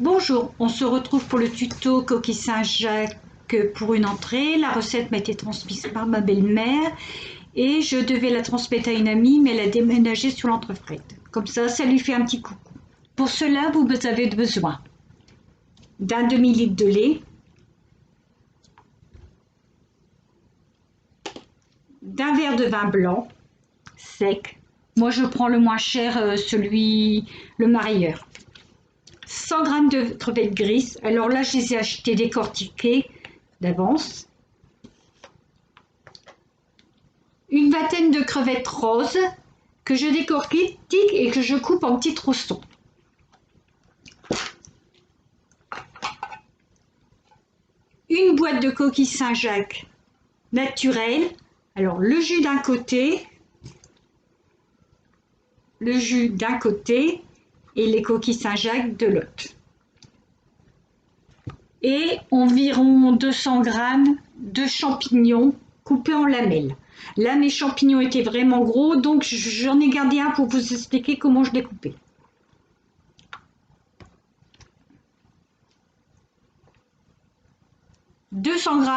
Bonjour, on se retrouve pour le tuto coquille Saint-Jacques pour une entrée. La recette m'a été transmise par ma belle-mère et je devais la transmettre à une amie, mais elle a déménagé sur l'entrefaite. Comme ça lui fait un petit coucou. Pour cela, vous avez besoin d'un demi-litre de lait, d'un verre de vin blanc sec. Moi, je prends le moins cher, le Mareyeur. 100 g de crevettes grises. Alors là, je les ai achetées décortiquées d'avance. Une vingtaine de crevettes roses que je décortique et que je coupe en petits tronçons. Une boîte de coquilles Saint-Jacques naturelles. Alors le jus d'un côté, et les coquilles Saint-Jacques de l'autre. Et environ 200 g de champignons coupés en lamelles. Là, mes champignons étaient vraiment gros, donc j'en ai gardé un pour vous expliquer comment je les coupais. « 200 g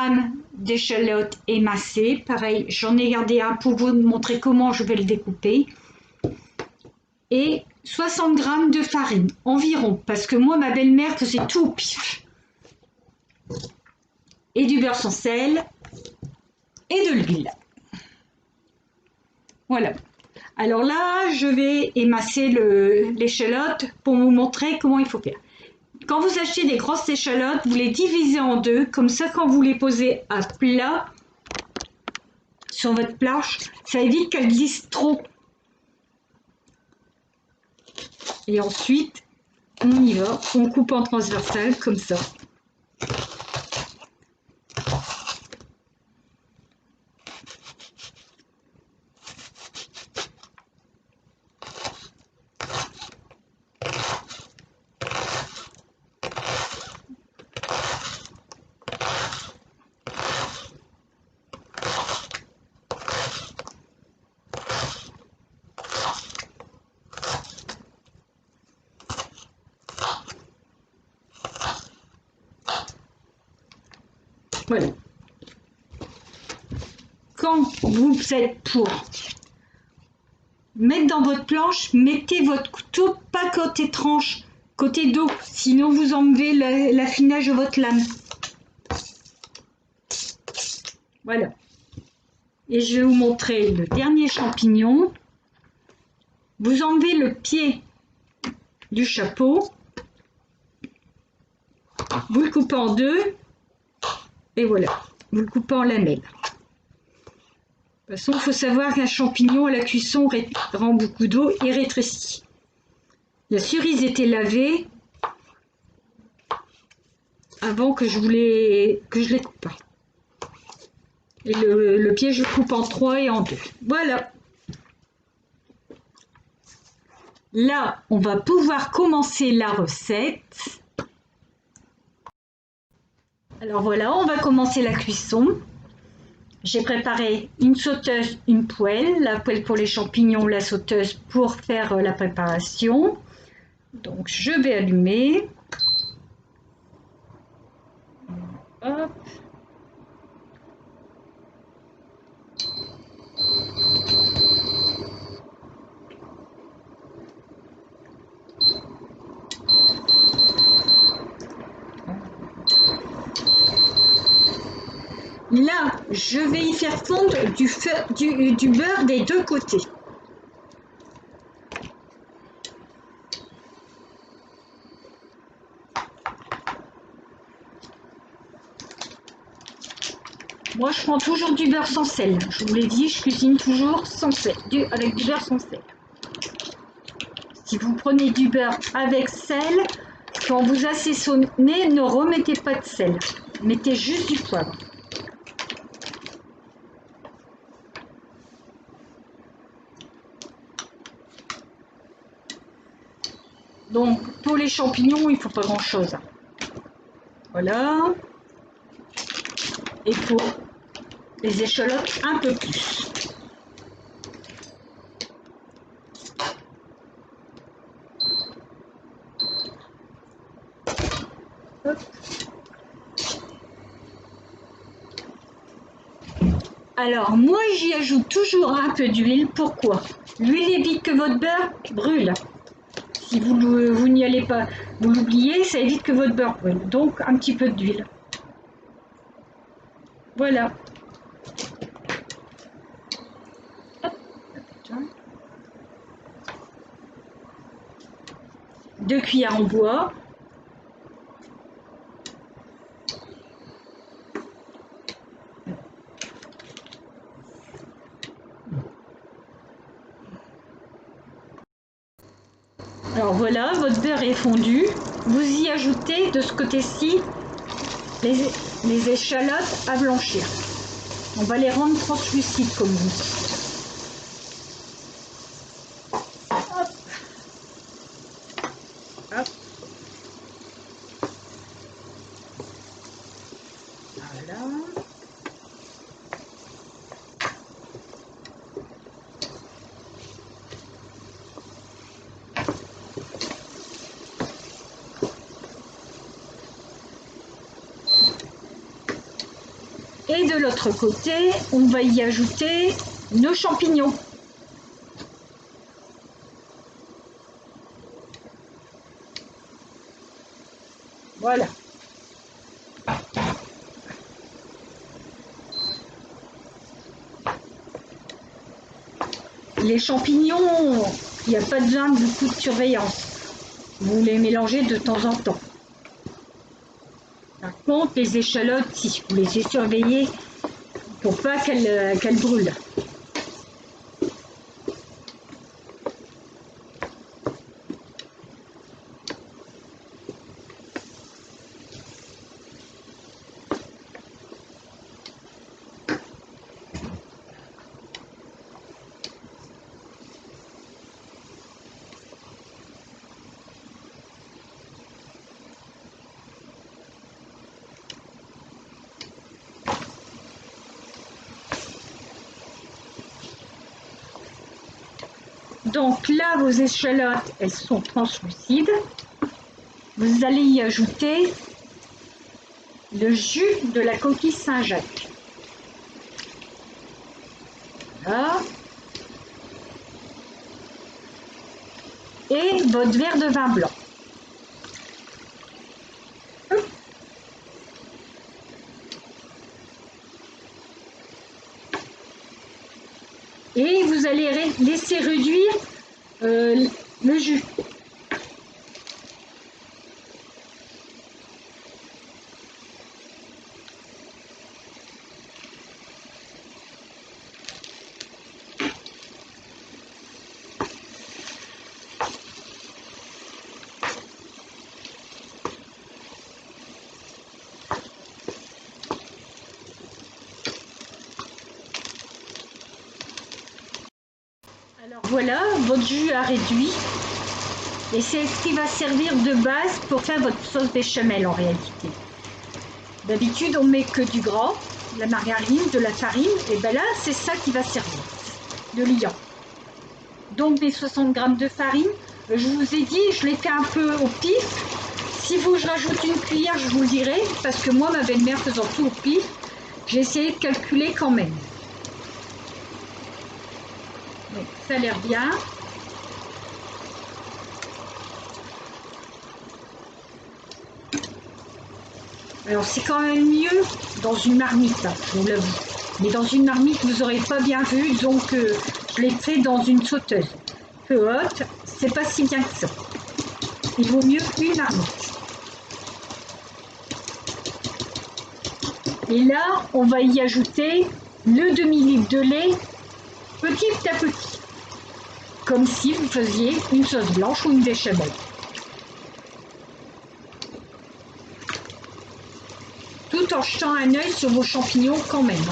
d'échalotes émincées. Pareil, j'en ai gardé un pour vous montrer comment je vais le découper. Et 60 g de farine, environ, parce que moi, ma belle-mère faisait tout au pif. Et du beurre sans sel et de l'huile. Voilà. Alors là, je vais émincer l'échalote pour vous montrer comment il faut faire. Quand vous achetez des grosses échalotes, vous les divisez en deux, comme ça quand vous les posez à plat sur votre planche, ça évite qu'elles glissent trop. Et ensuite, on y va, on coupe en transversal comme ça. Voilà. Quand vous êtes pour mettre dans votre planche, mettez votre couteau pas côté tranche, côté dos, sinon vous enlevez l'affinage de votre lame. Voilà. Et je vais vous montrer le dernier champignon. Vous enlevez le pied du chapeau, vous le coupez en deux, et voilà, vous le coupez en lamelles. De toute façon, il faut savoir qu'un champignon à la cuisson rend beaucoup d'eau et rétrécit. La cerise était lavée avant que je les coupe. Et le pied, je le coupe en 3 et en 2. Voilà. Là, on va pouvoir commencer la recette. Alors voilà, on va commencer la cuisson. J'ai préparé une sauteuse, une poêle, la poêle pour les champignons, la sauteuse pour faire la préparation. Donc je vais allumer. Hop. Là, je vais y faire fondre du beurre des deux côtés. Moi, je prends toujours du beurre sans sel. Je vous l'ai dit, je cuisine toujours sans sel, avec du beurre sans sel. Si vous prenez du beurre avec sel, quand vous assaisonnez, ne remettez pas de sel. Mettez juste du poivre. Donc, pour les champignons, il ne faut pas grand-chose. Voilà. Et pour les échalotes, un peu plus. Alors, moi, j'y ajoute toujours un peu d'huile. Pourquoi? L'huile évite que votre beurre brûle. Si vous n'y allez pas, vous l'oubliez, ça évite que votre beurre brûle. Donc, un petit peu d'huile. Voilà. Hop. 2 cuillères en bois. Alors voilà, votre beurre est fondu. Vous y ajoutez de ce côté-ci les échalotes à blanchir. On va les rendre translucides comme vous. Hop. Hop. Voilà. Et de l'autre côté, on va y ajouter nos champignons. Voilà. Les champignons, il n'y a pas besoin de beaucoup de surveillance. Vous les mélangez de temps en temps. Par contre, les échalotes, si vous les surveillez pour pas qu'elles brûlent. Donc là, vos échalotes, elles sont translucides. Vous allez y ajouter le jus de la coquille Saint-Jacques. Voilà. Et votre verre de vin blanc. Et vous allez laisser réduire le jus. Alors voilà, votre jus a réduit et c'est ce qui va servir de base pour faire votre sauce béchamel en réalité. D'habitude, on met que du gras, de la margarine, de la farine, et bien là, c'est ça qui va servir, de liant. Donc mes 60 g de farine, je vous ai dit, je l'ai fait un peu au pif. Si vous, je rajoute une cuillère, je vous le dirai, parce que moi, ma belle-mère faisant tout au pif, j'ai essayé de calculer quand même. Oui, ça a l'air bien. Alors c'est quand même mieux dans une marmite, hein, je vous l'avoue. Mais dans une marmite, vous n'aurez pas bien vu, donc je l'ai fait dans une sauteuse. Peu haute, c'est pas si bien que ça. Il vaut mieux une marmite. Et là, on va y ajouter le demi-litre de lait petit à petit. Comme si vous faisiez une sauce blanche ou une béchamel. Tout en jetant un œil sur vos champignons quand même.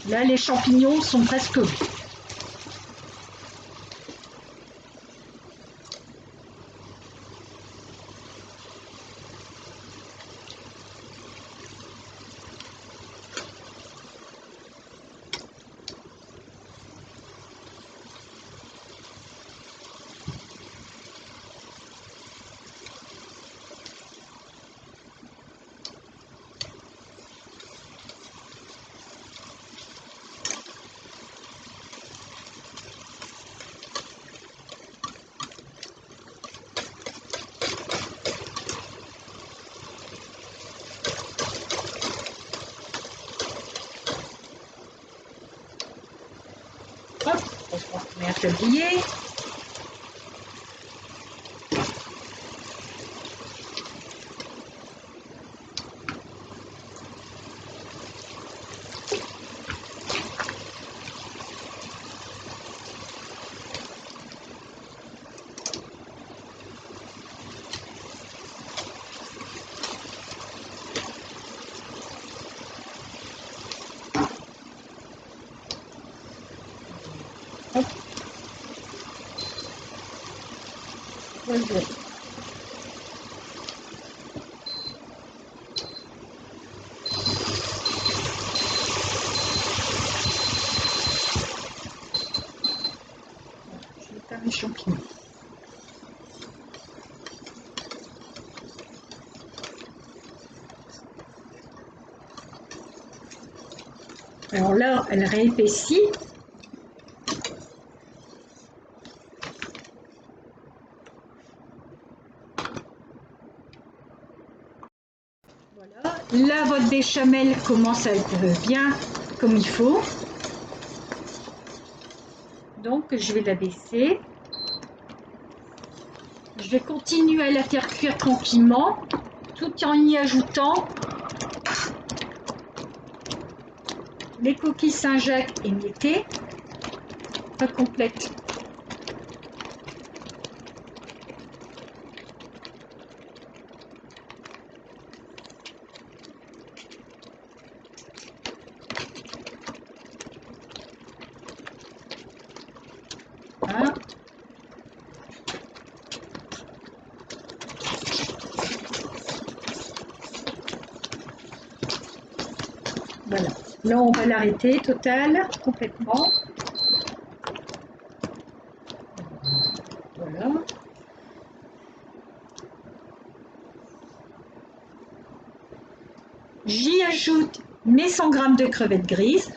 Là, les champignons sont presque cuits. tablier. Hop. Voilà. Je vais faire mes champignons. Alors là, elle réépaissit. Voilà. Là, votre béchamel commence à être bien comme il faut. Donc, je vais la baisser. Je vais continuer à la faire cuire tranquillement, tout en y ajoutant les coquilles Saint-Jacques émiettées, pas complètes. Hein? Voilà. Là, on va l'arrêter total, complètement. Voilà. J'y ajoute mes 100 g de crevettes grises.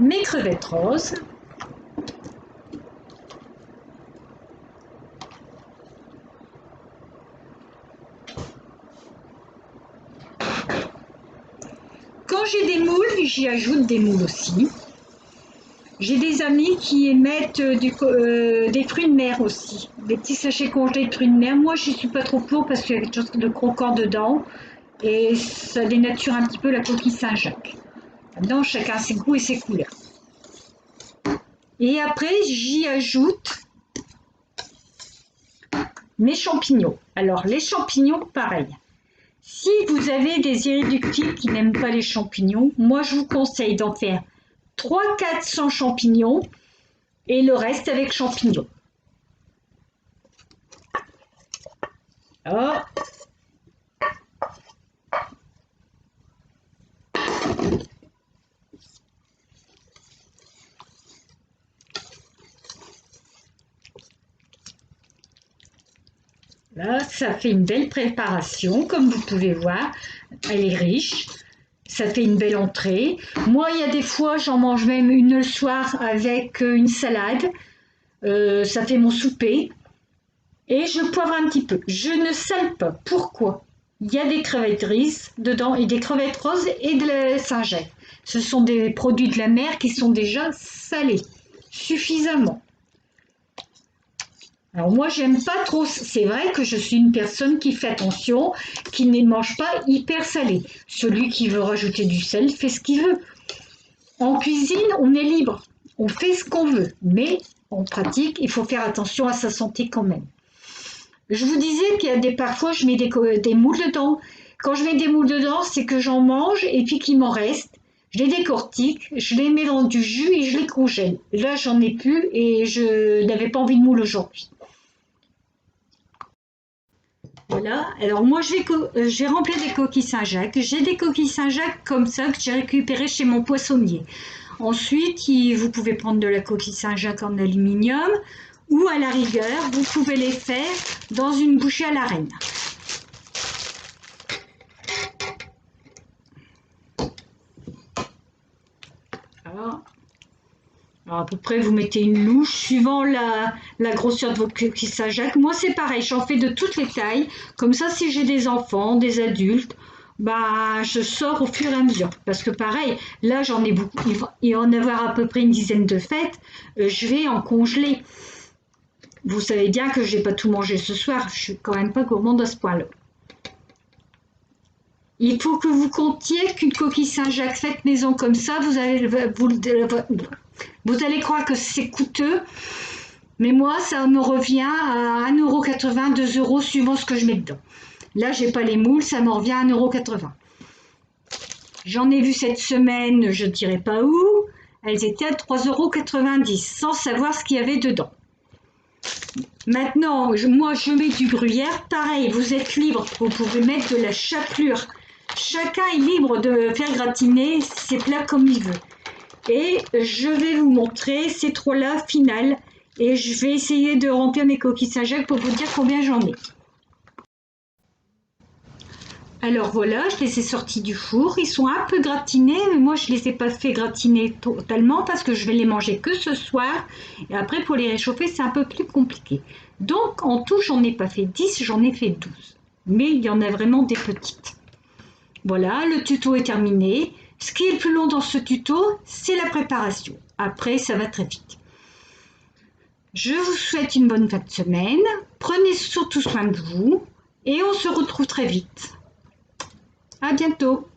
Mes crevettes roses. Quand j'ai des moules, j'y ajoute des moules aussi. J'ai des amis qui émettent des fruits de mer aussi, des petits sachets congelés de fruits de mer. Moi, je ne suis pas trop pour parce qu'il y a quelque chose de croquant dedans et ça dénature un petit peu la coquille Saint-Jacques. Maintenant, chacun ses goûts et ses couleurs. Et après, j'y ajoute mes champignons. Alors, les champignons, pareil. Si vous avez des irréductibles qui n'aiment pas les champignons, moi, je vous conseille d'en faire 3-4 sans champignons et le reste avec champignons. Alors, là, ça fait une belle préparation, comme vous pouvez voir. Elle est riche, ça fait une belle entrée. Moi, il y a des fois, j'en mange même une le soir avec une salade. Ça fait mon souper. Et je poivre un petit peu. Je ne sale pas. Pourquoi? Il y a des crevettes grises dedans et des crevettes roses et de la Saint-Jacques. Ce sont des produits de la mer qui sont déjà salés, suffisamment. Alors moi, j'aime pas trop, c'est vrai que je suis une personne qui fait attention, qui ne mange pas hyper salé. Celui qui veut rajouter du sel fait ce qu'il veut. En cuisine, on est libre, on fait ce qu'on veut, mais en pratique, il faut faire attention à sa santé quand même. Je vous disais qu'il y a parfois, je mets des moules dedans. Quand je mets des moules dedans, c'est que j'en mange et puis qu'il m'en reste. Je les décortique, je les mets dans du jus et je les congèle. Là, j'en ai plus et je n'avais pas envie de moules aujourd'hui. Voilà, alors moi j'ai rempli des coquilles Saint-Jacques. J'ai des coquilles Saint-Jacques comme ça que j'ai récupérées chez mon poissonnier. Ensuite, vous pouvez prendre de la coquille Saint-Jacques en aluminium ou à la rigueur, vous pouvez les faire dans une bouchée à la reine. Alors, à peu près, vous mettez une louche suivant la grosseur de vos coquilles Saint-Jacques. Moi, c'est pareil, j'en fais de toutes les tailles. Comme ça, si j'ai des enfants, des adultes, bah, je sors au fur et à mesure. Parce que pareil, là, j'en ai beaucoup. Il va en avoir à peu près une dizaine de fêtes. Je vais en congeler. Vous savez bien que je n'ai pas tout mangé ce soir. Je suis quand même pas gourmande à ce point-là. Il faut que vous comptiez qu'une coquille Saint-Jacques faite maison comme ça, vous allez croire que c'est coûteux, mais moi, ça me revient à 1,80 €, 2 € suivant ce que je mets dedans. Là, j'ai pas les moules, ça me revient à 1,80 €. J'en ai vu cette semaine, je ne dirai pas où, elles étaient à 3,90 € sans savoir ce qu'il y avait dedans. Maintenant, moi, je mets du gruyère. Pareil, vous êtes libre, vous pouvez mettre de la chapelure. Chacun est libre de faire gratiner ses plats comme il veut. Et je vais vous montrer ces trois-là finales. Et je vais essayer de remplir mes coquilles Saint-Jacques pour vous dire combien j'en ai. Alors voilà, je les ai sortis du four. Ils sont un peu gratinés, mais moi je ne les ai pas fait gratiner totalement parce que je vais les manger que ce soir. Et après, pour les réchauffer, c'est un peu plus compliqué. Donc en tout, j'en ai pas fait 10, j'en ai fait 12. Mais il y en a vraiment des petites. Voilà, le tuto est terminé. Ce qui est le plus long dans ce tuto, c'est la préparation. Après, ça va très vite. Je vous souhaite une bonne fin de semaine. Prenez surtout soin de vous et on se retrouve très vite. À bientôt.